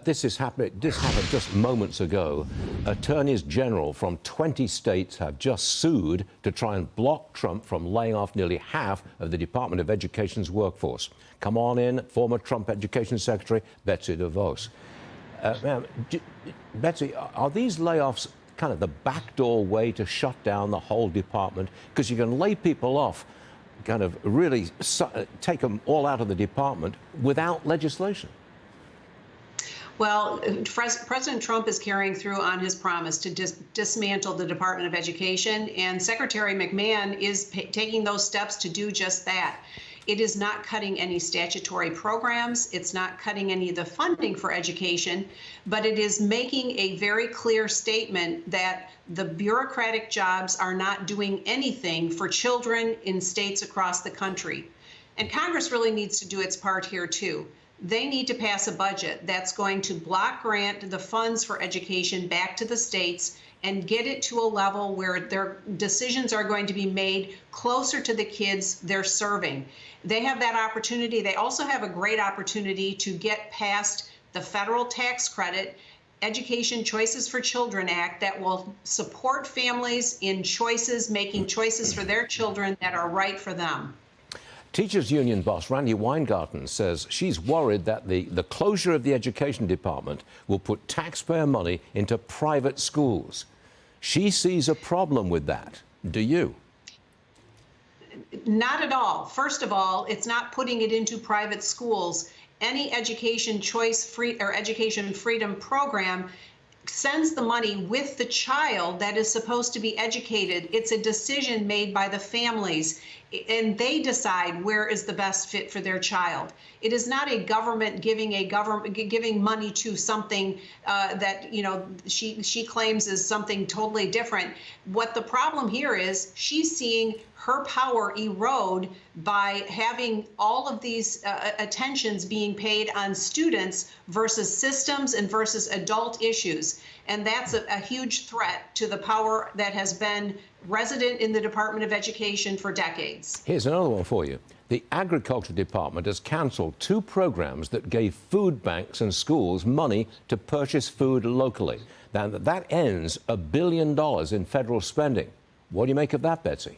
This happened just moments ago. Attorneys general from 20 states have just sued to try and block Trump from laying off nearly half of the Department of Education's workforce. Come on in, former Trump Education Secretary Betsy DeVos. Betsy, are these layoffs kind of the backdoor way to shut down the whole department? Because you can lay people off, kind of really take them all out of the department without legislation. Well, President Trump is carrying through on his promise to dismantle the Department of Education, and Secretary McMahon is taking those steps to do just that. It is not cutting any statutory programs. It's not cutting any of the funding for education, but it is making a very clear statement that the bureaucratic jobs are not doing anything for children in states across the country. And Congress really needs to do its part here, too. They need to pass a budget that's going to block grant the funds for education back to the states and get it to a level where their decisions are going to be made closer to the kids they're serving. They have that opportunity. They also have a great opportunity to get past the federal tax credit, Education Choices for Children Act, that will support families in choices, making choices for their children that are right for them. Teachers Union boss Randi Weingarten says she's worried that the closure of the education department will put taxpayer money into private schools. She sees a problem with that. Do you? Not at all. First of all, it's not putting it into private schools. Any education education freedom program sends the money with the child that is supposed to be educated. It's a decision made by the families, and they decide where is the best fit for their child. It is not a government giving money to something that she claims is something totally different. What the problem here is, she's seeing her power erode by having all of these attentions being paid on students versus systems and versus adult issues. And that's a huge threat to the power that has been resident in the Department of Education for decades. Here's another one for you. The Agriculture Department has cancelled 2 programs that gave food banks and schools money to purchase food locally. Now, that ends $1 billion in federal spending. What do you make of that, Betsy?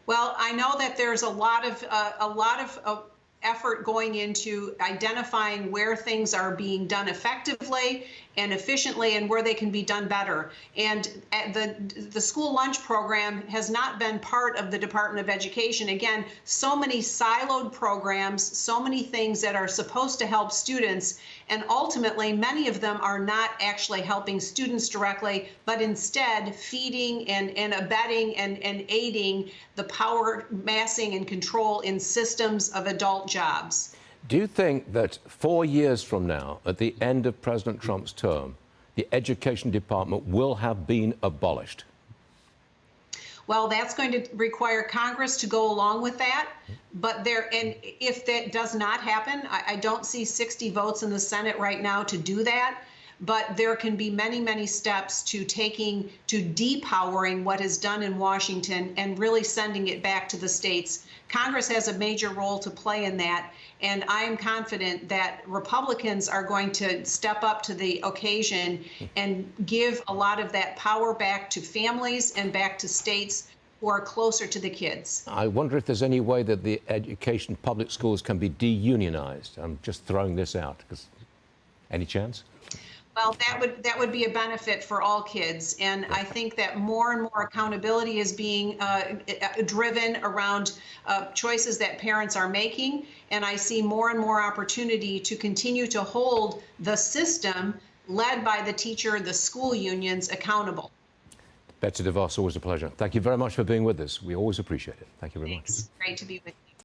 Well, I know that there's a lot of effort going into identifying where things are being done effectively and efficiently and where they can be done better. And the school lunch program has not been part of the Department of Education. Again, so many siloed programs, so many things that are supposed to help students, and ultimately many of them are not actually helping students directly, but instead feeding and abetting and aiding the power massing and control in systems of adult jobs. Do you think that 4 years from now, at the end of President Trump's term, the Education Department will have been abolished? Well, that's going to require Congress to go along with that. But if that does not happen, I don't see 60 votes in the Senate right now to do that. But there can be many, many steps to depowering what is done in Washington and really sending it back to the states. Congress has a major role to play in that, and I am confident that Republicans are going to step up to the occasion and give a lot of that power back to families and back to states who are closer to the kids. I wonder if there's any way that the education public schools can be de-unionized. I'm just throwing this out. Any chance? Well, that would be a benefit for all kids, and I think that more and more accountability is being driven around choices that parents are making, and I see more and more opportunity to continue to hold the system led by the teacher, the school unions, accountable. Betsy DeVos, always a pleasure. Thank you very much for being with us. We always appreciate it. Thank you very much. Great to be with you.